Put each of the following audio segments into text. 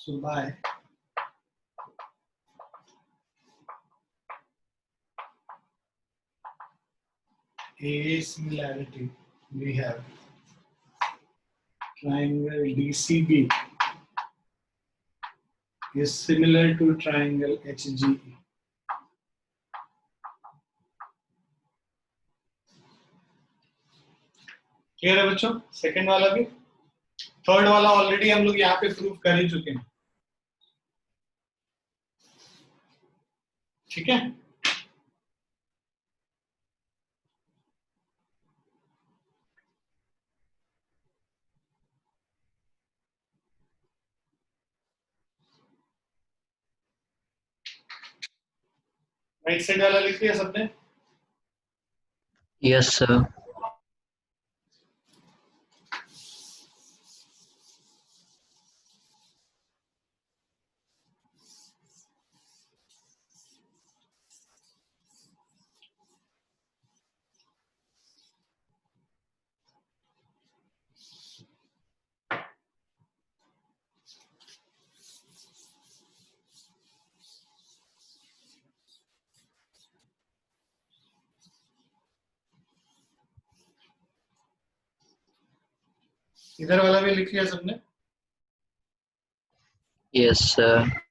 So by A similarity, we have triangle DCB is similar to triangle HGE. Clear है बच्चों? Second वाला भी, third वाला already हम लोग यहाँ पे प्रूव कर ही चुके हैं. ठीक है? राइट साइड वाला लिख लिया सबने? Yes sir. इधर वाला भी लिख लिया सबने? Yes sir.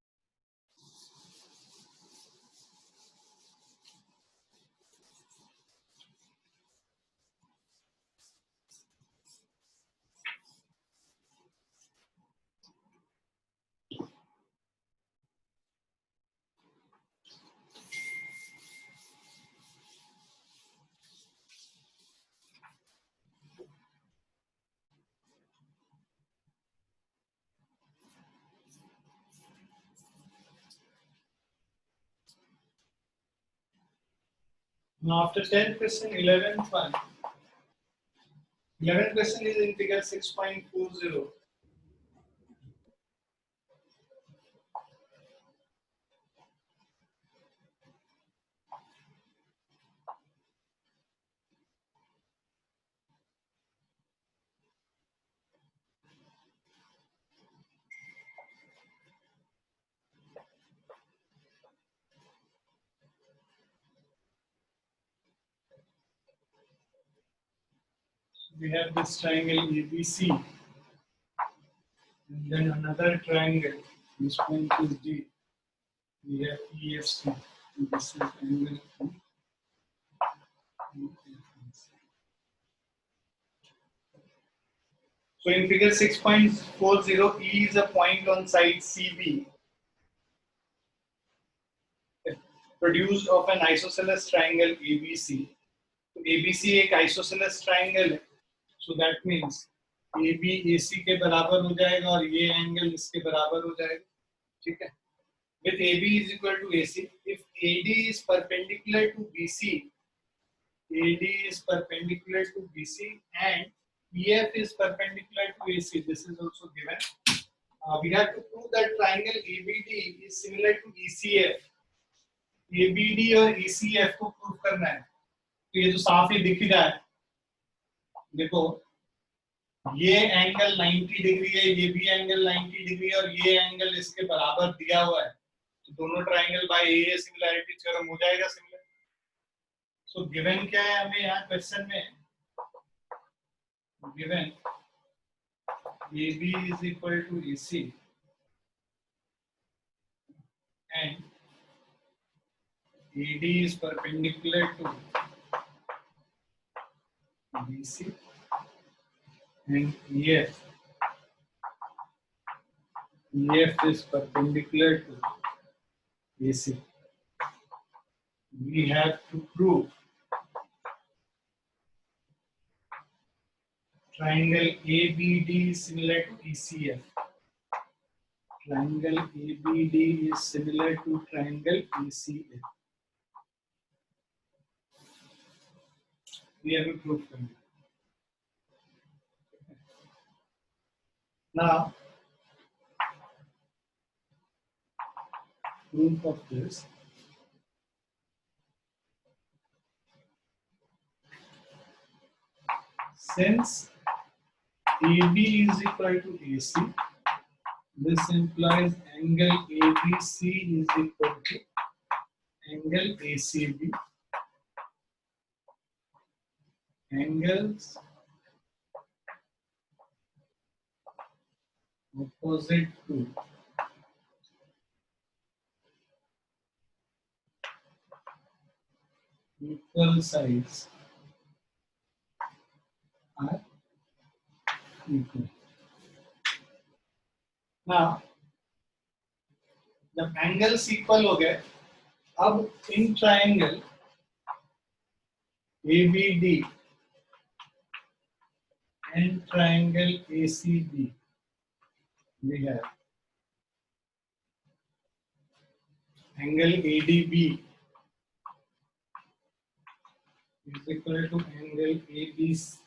Now after 10th question, 11th one. 11th question is in figure 6.40. We have this triangle ABC, and then another triangle. This point is D. We have EFC. And this is angle E. So in figure 6.40, E is a point on side CB, produced of an isosceles triangle ABC. So ABC एक isosceles triangle है. So that means AB AC के बराबर हो जाएगा और ये angle इसके बराबर हो जाएगा. ठीक है? With AB is equal to AC, if AD is perpendicular to BC, AD is perpendicular to BC and EF is perpendicular to AC. This is also given. We have to prove that triangle ABD is similar to ECF. ABD और ECF को prove करना है. तो ये तो साफ ही दिख ही रहा है. देखो, ये एंगल 90 डिग्री है, ये भी एंगल 90 डिग्री और ये एंगल इसके बराबर दिया हुआ है. तो दोनों triangle by a similarity theorem हो जाएगा सिमिलर. सो गिवन क्या है हमें यहाँ क्वेश्चन में? Given AB is equal to AC and AD is perpendicular to BC and EF is perpendicular to AC. We have to prove triangle ABD is similar to ECF. Triangle ABD is similar to triangle ECF. We have to prove it. Now, proof of this. Since AB is equal to AC, This implies angle ABC is equal to angle ACB. Angles opposite to equal sides are equal. Now, जब angles equal हो गए, अब in triangle ABD and triangle ACB, we have angle ADB is equal to angle ABC.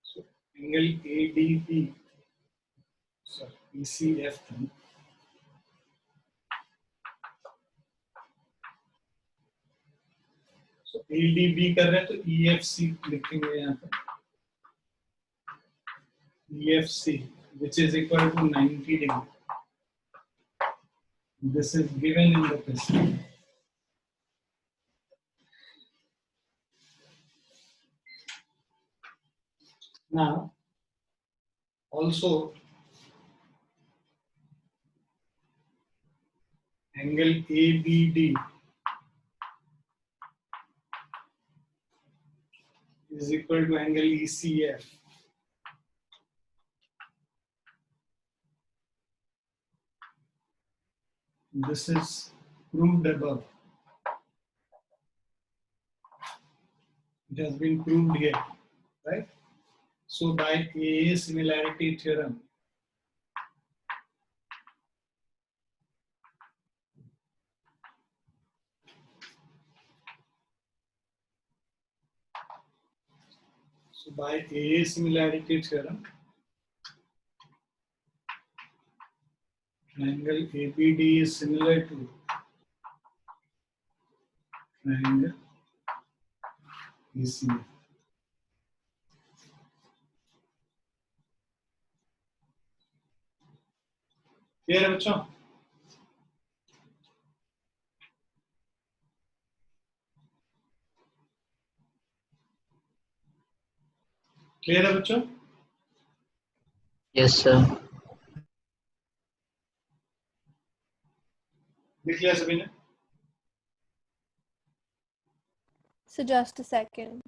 So angle ADB, sorry, ECF. So ADB कर रहे हैं तो EFC लिखेंगे यहाँ पे EFC, which is equal to 90 degree. This is given in the question. Now, also angle ABD is equal to angle ECF. This is proved above. It has been proved here, right? So by AA similarity theorem, triangle ABD is similar to triangle ECF. Clear है बच्चों? Clear है बच्चों? Yes, sir. लिख लिया सभी ने? So just a second.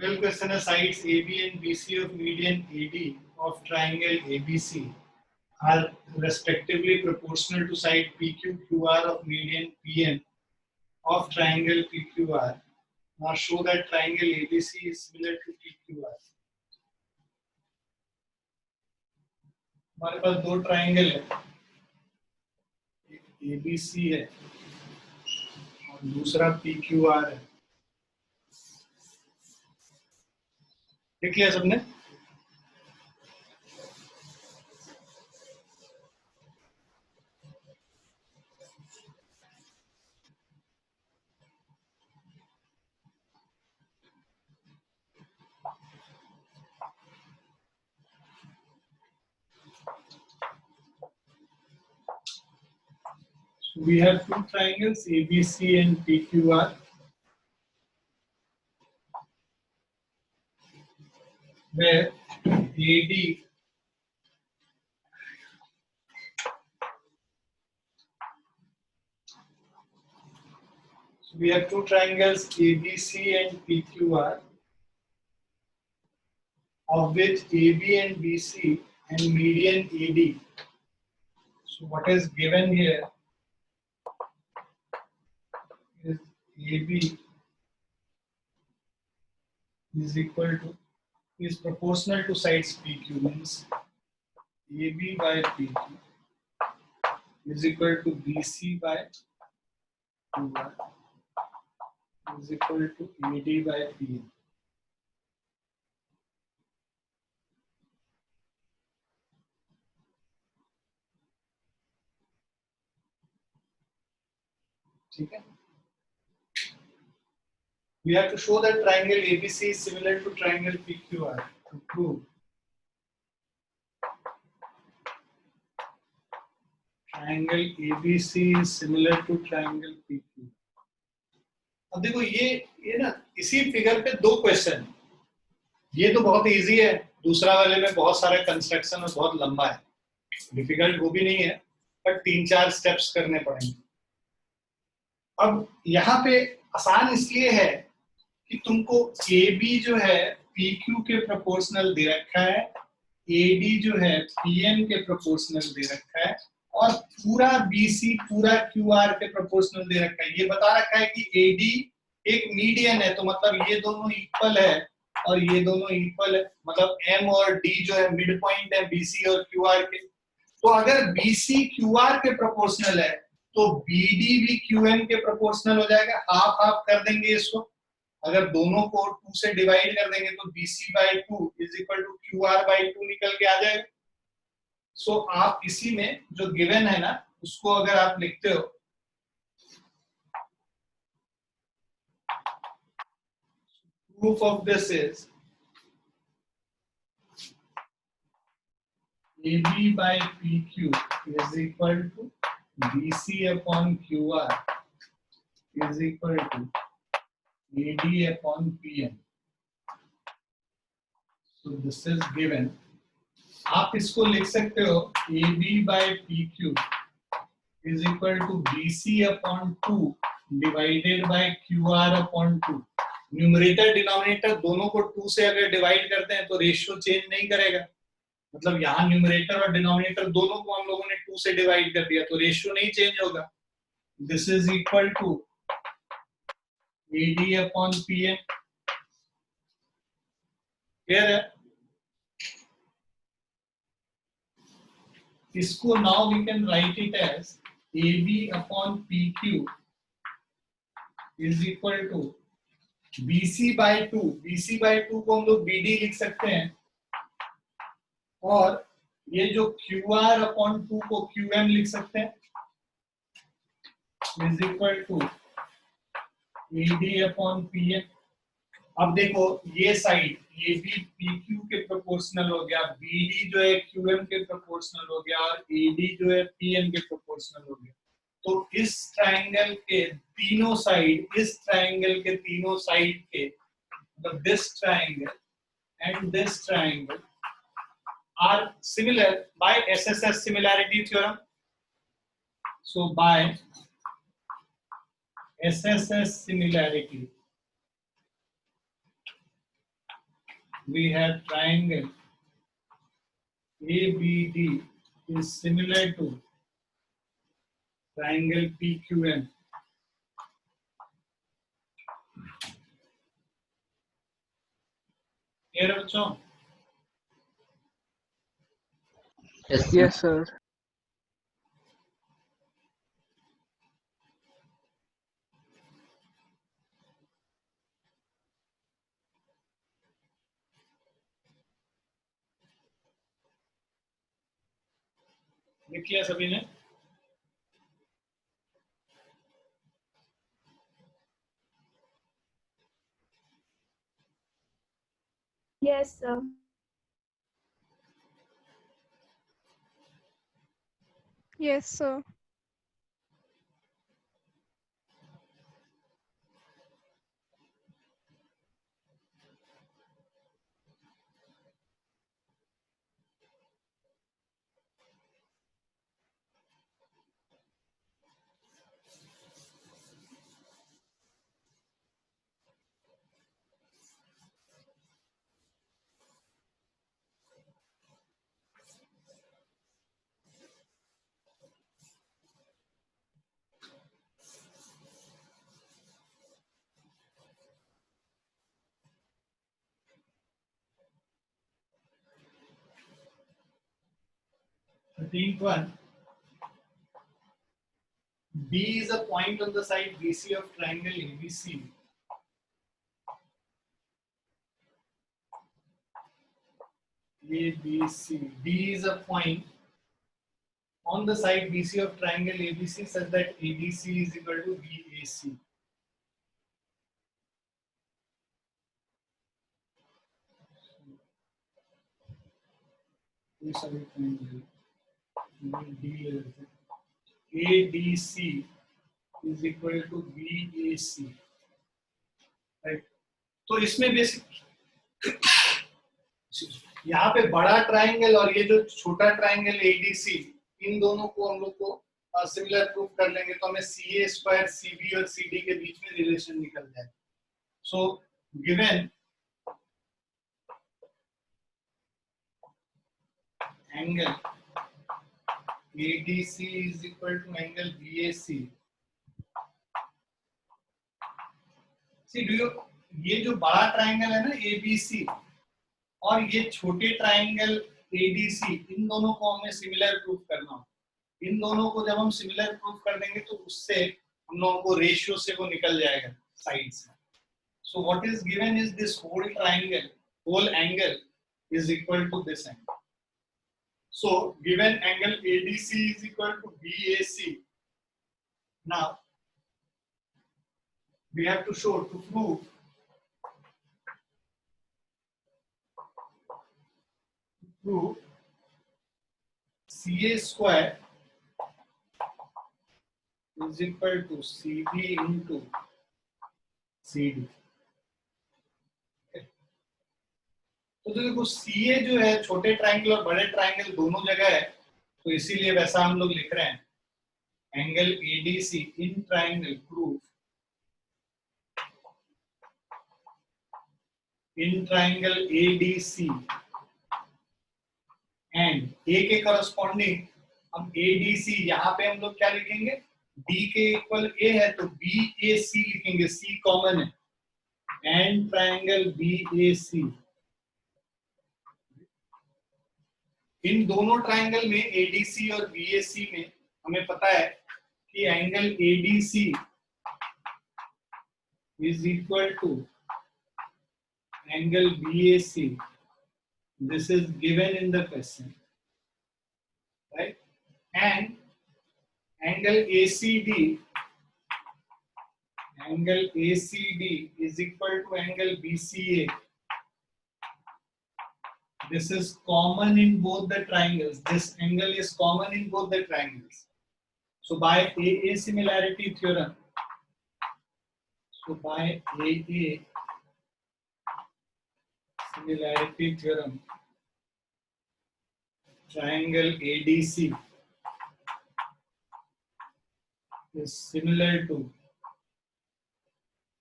Well, question is sides AB and BC of median AD of triangle ABC are respectively proportional to side PQQR of median PM of triangle PQR. Now show that triangle ABC is similar to PQR. हमारे पास दो triangle है, एक ABC है और दूसरा PQR है. देख लिया सबने? We have two triangles ABC and PQR, where AD we have two triangles ABC and PQR, of which AB and BC and median AD. So what is given here is AB is equal to is proportional to sides PQ, means AB by PQ is equal to BC by QR is equal to AD by PM. ठीक है? We have to show that triangle ABC is similar to triangle PQR to prove triangle ABC is similar to triangle PQ. अब देखो ये ना इसी figure पे दो question, ये तो बहुत इजी है, दूसरा वाले में बहुत सारे कंस्ट्रक्शन और बहुत लंबा है, डिफिकल्ट वो भी नहीं है, पर 3-4 स्टेप्स करने पड़ेंगे। अब यहाँ पे आसान इसलिए है कि तुमको AB जो है PQ के प्रोपोर्शनल दे रखा है, AD जो है PM के प्रोपोर्शनल दे रखा है, और पूरा BC पूरा QR के प्रोपोर्शनल दे रखा है। ये बता रखा है कि AD एक मीडियन है, तो मतलब ये दोनों इक्वल है और ये दोनों इक्वल है, मतलब M और D जो है मिड पॉइंट है BC और QR के। तो अगर BC QR के प्रोपोर्शनल है तो BD भी QM के प्रोपोर्शनल हो जाएगा, हाफ हाफ कर देंगे इसको, अगर दोनों को 2 से डिवाइड कर देंगे तो BC by 2 is equal to QR by 2 निकल के आ जाएगा। सो आप इसी में जो गिवन है ना उसको अगर आप लिखते हो, proof of this is AB by PQ is equal to BC upon QR is equal to AD upon PM. So this is given. आप इसको लिख सकते हो AB by PQ is equal to BC upon 2 divided by QR upon 2. Numerator denominator दोनों को 2 से अगर divide करते हैं तो रेशियो चेंज नहीं करेगा, मतलब यहाँ न्यूमरेटर और डिनोमिनेटर दोनों को हम लोगों ने 2 से डिवाइड कर दिया तो रेशियो नहीं चेंज होगा। This is equal to AD upon PM। Clear है? इसको now we can write it as AB upon PQ is equal to BC by 2। BC by 2 को हम लोग BD लिख सकते हैं, और ये जो QR अपॉन 2 को QM लिख सकते हैं, is equal to AD upon PM। अब देखो ये साइड AB PQ के प्रोपोर्शनल हो गया, BD जो है QM के प्रोपोर्शनल हो गया, और AD जो है PM के प्रोपोर्शनल हो गया। तो इस ट्रायंगल के तीनों साइड, इस ट्रायंगल के तीनों साइड के, मतलब this triangle and this triangle are similar by SSS similarity theorem. So by SSS similarity, we have triangle ABD is similar to triangle PQM. Clear बच्चों? Yes, sir. लिख लिया सभी ने? Yes, sir. Yes, sir. 13th one. B is a point on the side BC of triangle ABC. ABC. D is a point on the side BC of triangle ABC such that ADC is equal to BAC. ADC is equal to BAC, right? तो इसमें basic यहाँ पे बड़ा triangle और ये जो छोटा triangle ADC, इन दोनों को हम लोग को सिमिलर प्रूफ कर लेंगे तो हमें CA स्क्वायर CB और CD के बीच में रिलेशन निकल जाए. So given angle ADC is equal to angle BAC. See, ये जो बड़ा ट्राइंगल है ना ABC और ये छोटे ट्राइंगल ADC, इन दोनों को हमें सिमिलर प्रूफ करना हो. इन दोनों को जब हम सिमिलर प्रूफ कर देंगे तो उससे हम लोगों को रेशियो से वो निकल जाएगा साइड से. So what is given is this whole angle is equal to this angle. So given angle ADC is equal to BAC. Now we have to show, to prove CA square is equal to CB into CD. तो देखो CA जो है छोटे triangle और बड़े triangle दोनों जगह है, तो इसीलिए वैसा हम लोग लिख रहे हैं. Angle ADC in triangle proof in triangle ADC and A के करस्पॉन्डिंग हम ADC, यहाँ पे हम लोग क्या लिखेंगे, D के इक्वल A है तो BAC लिखेंगे, C कॉमन है, एंड ट्राइंगल BAC. इन दोनों ट्राइंगल में ADC और BAC में हमें पता है कि angle ADC is equal to angle BAC. This is given in the question, right? And angle ACD is equal to angle BCA. This is common in both the triangles. This angle is common in both the triangles. So by AA similarity theorem, triangle ADC is similar to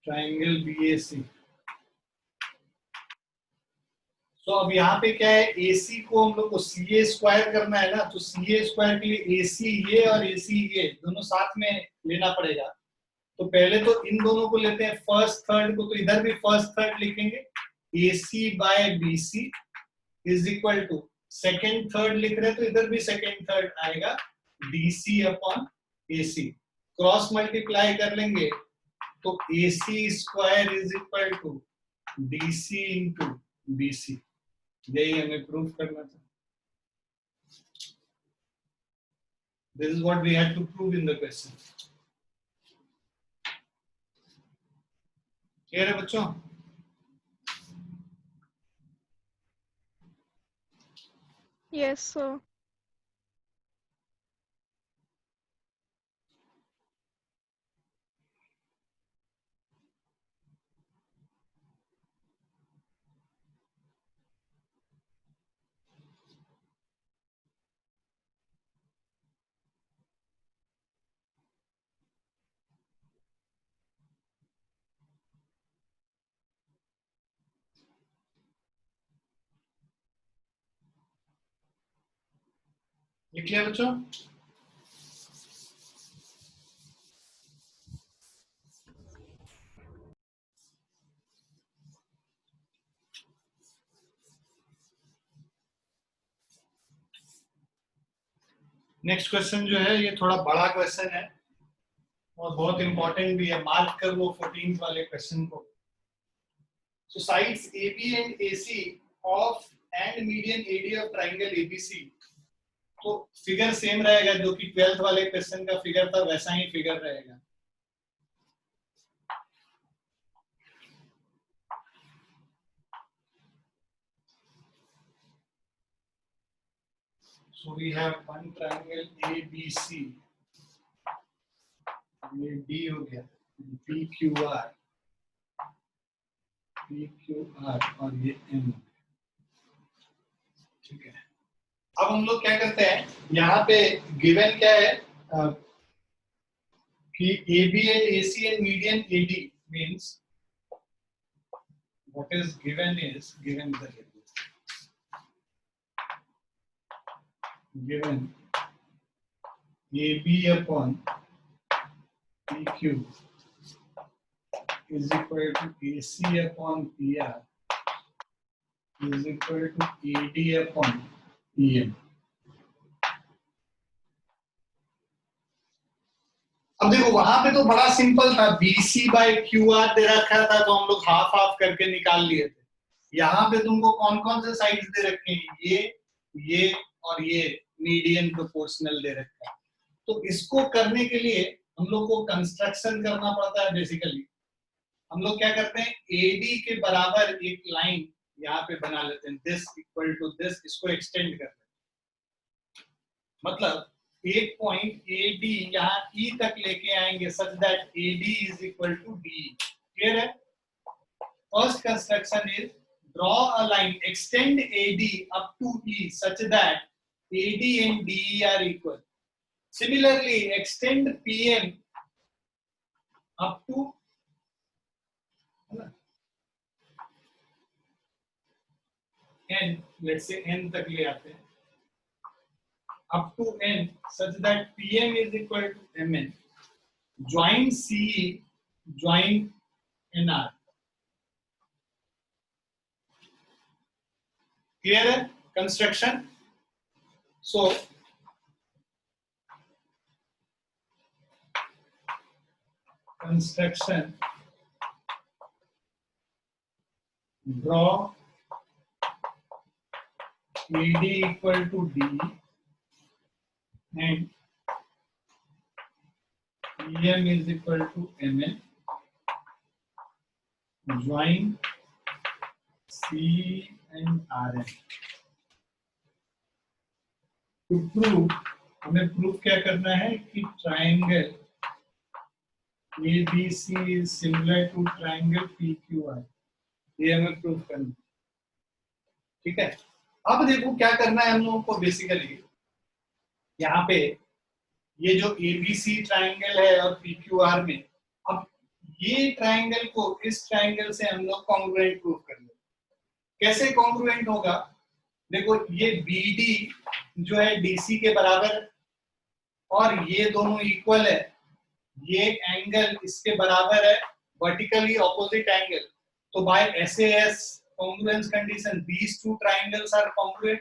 triangle BAC. तो अब यहाँ पे क्या है, AC को हम लोग को CA स्क्वायर करना है ना, तो CA स्क्वायर के लिए AC ये और AC ये दोनों साथ में लेना पड़ेगा. तो पहले तो इन दोनों को लेते हैं, फर्स्ट थर्ड को, तो इधर भी फर्स्ट थर्ड लिखेंगे, AC by BC is equal to, second third लिख रहे हैं तो इधर भी सेकेंड थर्ड आएगा, DC upon AC. Cross multiply कर लेंगे तो AC square is equal to DC into BC. यही हमें प्रूफ करना था. This is what we had to prove in the question. Clear है बच्चों? Yes, sir. लिख लिया बच्चों? नेक्स्ट क्वेश्चन जो है ये थोड़ा बड़ा क्वेश्चन है और बहुत इंपॉर्टेंट भी है, मार्क कर लो 14th वाले क्वेश्चन को। So sides AB and AC of and median AD of triangle ABC, तो फिगर सेम रहेगा, जो कि 12th वाले क्वेश्चन का फिगर था वैसा ही फिगर रहेगा। So we have one triangle ABC, ये D हो गया, PQR, और ये M, ठीक है। अब हम लोग क्या करते हैं, यहाँ पे गिवन क्या है कि AB and AC and median AD means what is given is given AB upon PQ is equal to AC upon PR is equal to AD upon PM। अब देखो वहां पे तो बड़ा सिंपल था, BC बाय QR दे रखा था तो हम लोग हाफ हाफ करके निकाल लिए थे। यहाँ पे तुमको कौन कौन से साइड्स दे रखे हैं, ये और ये मीडियन प्रोपोर्शनल दे रखा है। तो इसको करने के लिए हम लोग को कंस्ट्रक्शन करना पड़ता है। बेसिकली हम लोग क्या करते हैं, AD के बराबर एक लाइन यहाँ पे बना लेते हैं, दिस इक्वल टू दिस, इसको एक्सटेंड करते हैं। मतलब एक पॉइंट AD यहाँ E तक लेके आएंगे such that AD is equal to DE। Clear है? First construction is draw a line, extend AD up to E such that AD and DE are equal. Similarly, extend PM up to N, let's say N तक ले आते हैं, up to N such that PM is equal to MN. Join CE, join NR. Clear है construction? So construction, draw AD equal to D and PM is equal to MN. Join C and RN. To prove, हमें prove क्या करना है कि triangle ABC is similar to triangle PQR, ये हमें prove करना है। ठीक है, अब देखो क्या करना है हम लोगों को। बेसिकली यहाँ पे ये जो ABC ट्राइंगल है और PQR में, अब ये ट्राइंगल को इस ट्राइंगल से हम लोग कॉन्ग्रुएंट प्रूव कर लेंगे। कैसे कॉन्ग्रुएंट होगा, देखो ये BD जो है DC के बराबर और ये दोनों इक्वल है, ये एंगल इसके बराबर है, वर्टिकली ऑपोजिट एंगल। तो bye SAS congruence condition these two triangles are congruent,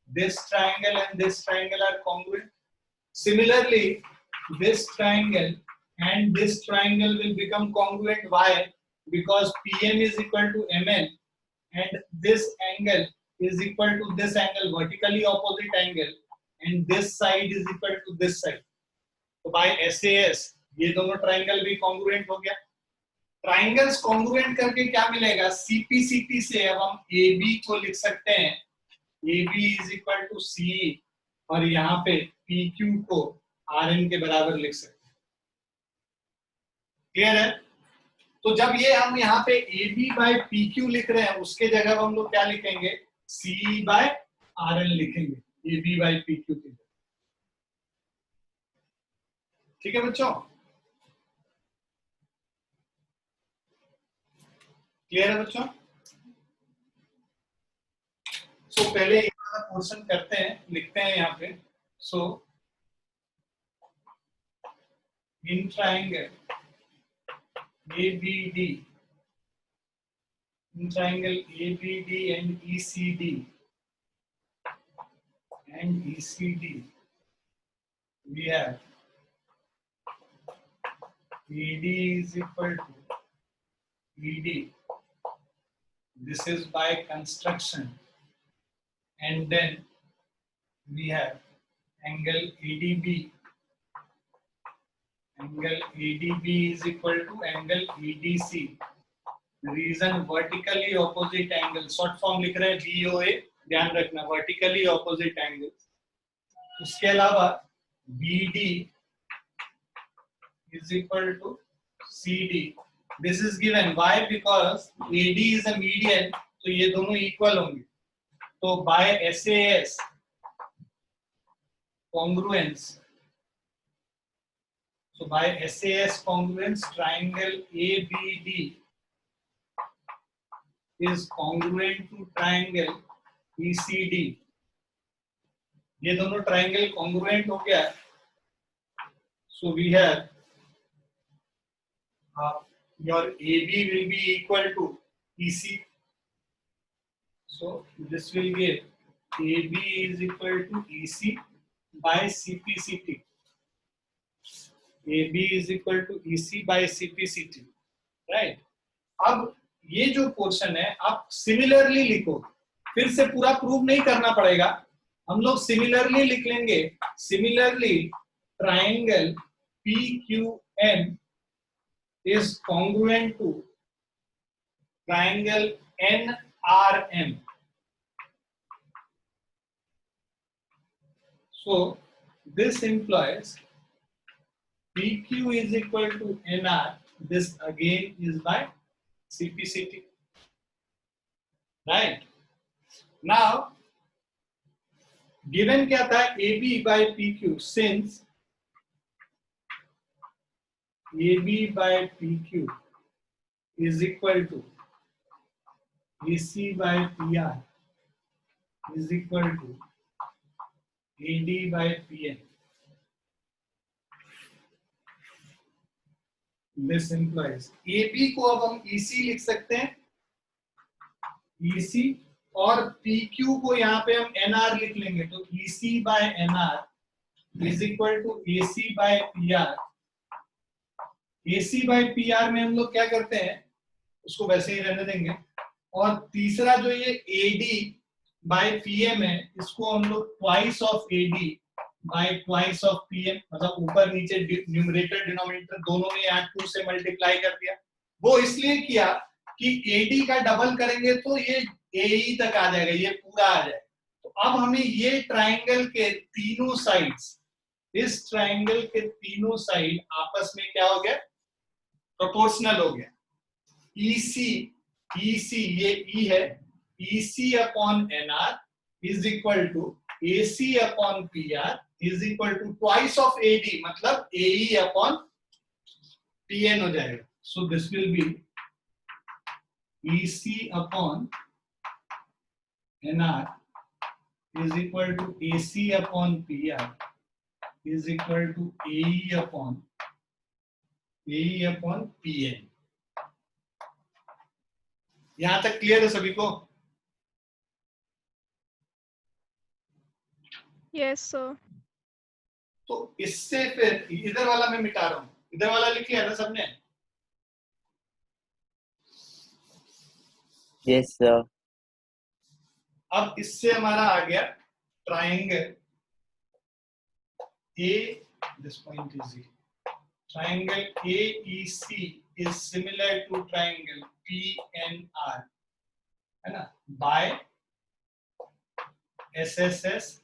this triangle and this triangle are congruent. Similarly this triangle and this triangle will become congruent. Why? Because PM is equal to MN and this angle is equal to this angle, vertically opposite angle, and this side is equal to this side. तो by SAS ये दोनों triangle भी congruent हो गया। Triangles congruent करके क्या मिलेगा, CPCT से अब हम AB को लिख सकते हैं, AB is equal to CE, और यहाँ पे PQ को RN के बराबर लिख सकते हैं। क्लियर है? तो जब ये हम यहाँ पे AB बाय PQ लिख रहे हैं, उसके जगह हम लोग क्या लिखेंगे, CE बाय RN लिखेंगे, AB बाय PQ की जगह। ठीक है बच्चों, क्लियर है बच्चों? सो पहले ये वाला पोर्शन करते हैं, लिखते हैं यहाँ पे। So in triangle ABD, in triangle ABD and ECD, we have AD is equal to ED. This is by construction, and then we have angle ADB. Angle ADB is equal to angle EDC. Reason vertically opposite angle, short form लिख रहे हैं BOA, ध्यान रखना vertically opposite angles. उसके अलावा BD is equal to CD. This is given. Why? Because AD is a median, तो ये दोनों equal होंगे. तो by SAS congruence. So by SAS congruence, triangle ABD is congruent to triangle ECD. ये दोनों triangle congruent हो गया. So we have your AB will be equal to EC. So this will give AB is equal to EC by CPCT. AB is equal to EC by CPCT, right? अब ये जो portion है आप similarly लिखो, फिर से पूरा prove नहीं करना पड़ेगा, हम लोग सिमिलरली लिख लेंगे. Similarly triangle PQN is congruent to triangle NRM. So this implies PQ is equal to NR. This again is by CPCT. Right? Now, given क्या था AB by PQ, since AB by PQ is equal to AC by PR is equal to AD by PN. This implies AB को अब हम EC लिख सकते हैं, EC, और PQ को यहाँ पे हम NR लिख लेंगे, तो EC by NR is equal to AC by PR. AC by PR में हम लोग क्या करते हैं, उसको वैसे ही रहने देंगे. और तीसरा जो ये AD by PM है, इसको हम लोग twice of AD by twice of PM, मतलब ऊपर नीचे न्यूमरेटर डिनोमिनेटर दोनों में यहाँ 2 से मल्टीप्लाई कर दिया. वो इसलिए किया कि AD का डबल करेंगे तो ये AE तक आ जाएगा, ये पूरा आ जाएगा. तो अब हमें ये ट्राइंगल के तीनों साइड्स, इस ट्राइंगल के तीनों साइड आपस में क्या हो गया, प्रोपोर्शनल हो गया. EC ये E है, EC upon NR is equal to AC upon PR is equal to twice of AD, मतलब AE अपॉन PN हो जाएगा. So this will be EC upon NR is equal to AC upon PR is equal to AE upon PN. यहां तक clear है सभी को? Yes, sir. तो इससे फिर इधर वाला मैं मिटा रहा हूं, इधर वाला लिख लिया ना सबने? Yes, sir. अब इससे हमारा आ गया triangle A, this point is E. Triangle AEC is similar to triangle PNR, है ना, by SSS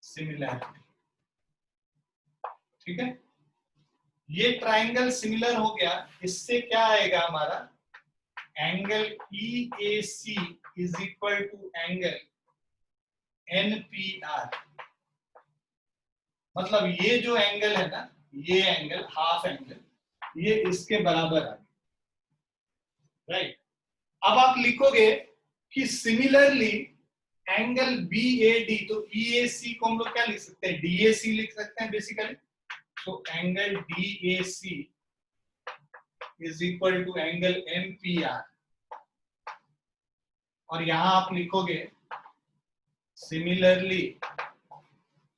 similarity. ठीक है, ये ट्राइंगल सिमिलर हो गया. इससे क्या आएगा हमारा, angle EAC is equal to angle NPR. मतलब ये जो एंगल है ना, ये एंगल हाफ एंगल, ये इसके बराबर आ गया. राइट? अब आप लिखोगे कि सिमिलरली एंगल BAD, तो EAC को हम लोग क्या लिख सकते हैं, DAC लिख सकते हैं बेसिकली. तो angle DAC is equal to angle MPR, और यहां आप लिखोगे similarly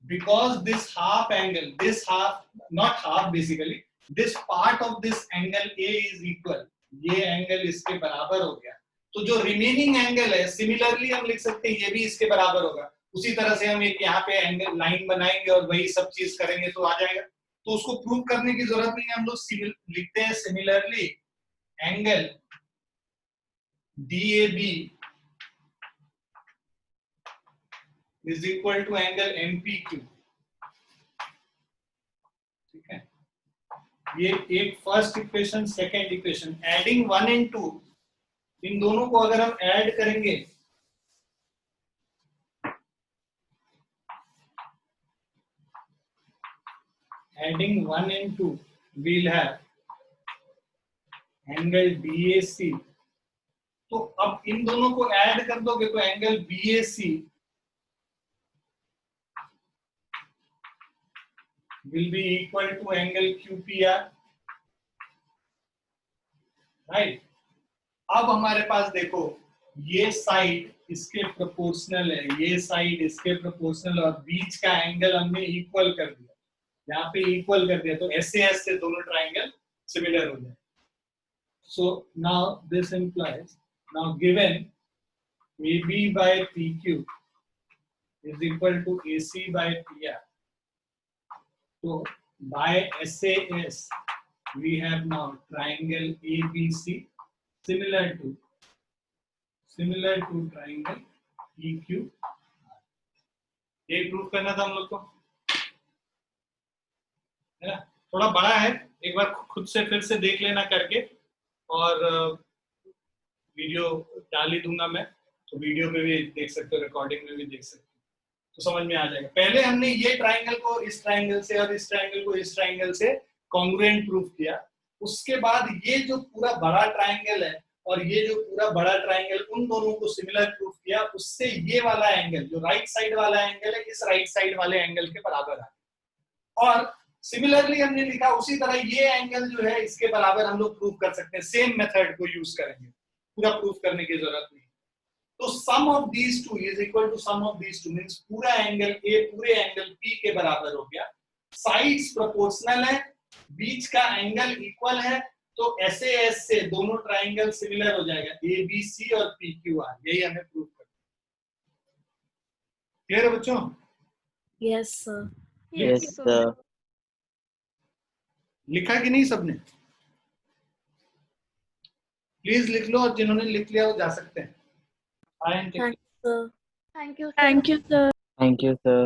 because this half angle, this half, not half basically, this part of this angle A is equal, ये एंगल इसके बराबर हो गया, तो जो रिमेनिंग एंगल है सिमिलरली हम लिख सकते हैं ये भी इसके बराबर होगा। उसी तरह से हम एक यहाँ पे एंगल लाइन बनाएंगे और वही सब चीज करेंगे तो आ जाएगा। तो उसको प्रूव करने की जरूरत नहीं है, हम लोग लिखते हैं similarly angle DAB is equal to angle MPQ। ठीक है, ये एक first equation, second equation, adding 1 and 2, इन दोनों को अगर हम ऐड करेंगे adding 1 and 2 we'll have angle BAC। तो अब इन दोनों को ऐड कर दोगे तो angle BAC will be equal to angle QPR, right. अब हमारे पास देखो ये साइड इसके प्रोपोर्शनल है, ये साइड इसके प्रोपोर्शनल, और बीच का एंगल हमने इक्वल कर दिया, यहाँ पे इक्वल कर दिया, तो SAS से दोनों ट्राइंगल सिमिलर हो जाए। So now this implies, now given AB by PQ is equal to AC by PR, so by SAS we have now triangle ABC similar to triangle PQ। ये proof करना था हम लोग को, है ना। थोड़ा बड़ा है, एक बार खुद से फिर से देख लेना करके, और वीडियो डाल ही दूंगा मैं, तो वीडियो में भी देख सकते हो, रिकॉर्डिंग में भी देख सकते हो, तो समझ में आ जाएगा। पहले हमने ये ट्राइंगल को इस ट्राइंगल से और इस ट्राइंगल को इस ट्राइंगल से कॉन्ग्रुएंट प्रूफ किया, उसके बाद ये जो पूरा बड़ा ट्राइंगल है और ये जो पूरा बड़ा ट्राइंगल, उन दोनों को सिमिलर प्रूफ किया, उससे ये वाला एंगल जो राइट साइड वाला एंगल है इस राइट साइड वाले एंगल के बराबर आ गया। और सिमिलरली हमने लिखा उसी तरह ये एंगल जो है इसके बराबर हम लोग प्रूफ कर सकते हैं, सेम मेथड को यूज करेंगे, पूरा प्रूफ करने की जरूरत नहीं। तो sum of these two is equal to sum of these two means पूरा एंगल ए पूरे एंगल पी के बराबर हो गया, साइड्स प्रोपोर्शनल है, बीच का एंगल इक्वल है, तो SAS से दोनों ट्राइंगल सिमिलर हो जाएगा, ABC और PQR, यही हमें प्रूफ करना है। क्लियर है बच्चों? Yes sir. Yes, sir. लिखा कि नहीं सबने? प्लीज लिख लो, और जिन्होंने लिख लिया वो जा सकते हैं। Thank you sir. Thank you. Thank you sir. Thank you, sir.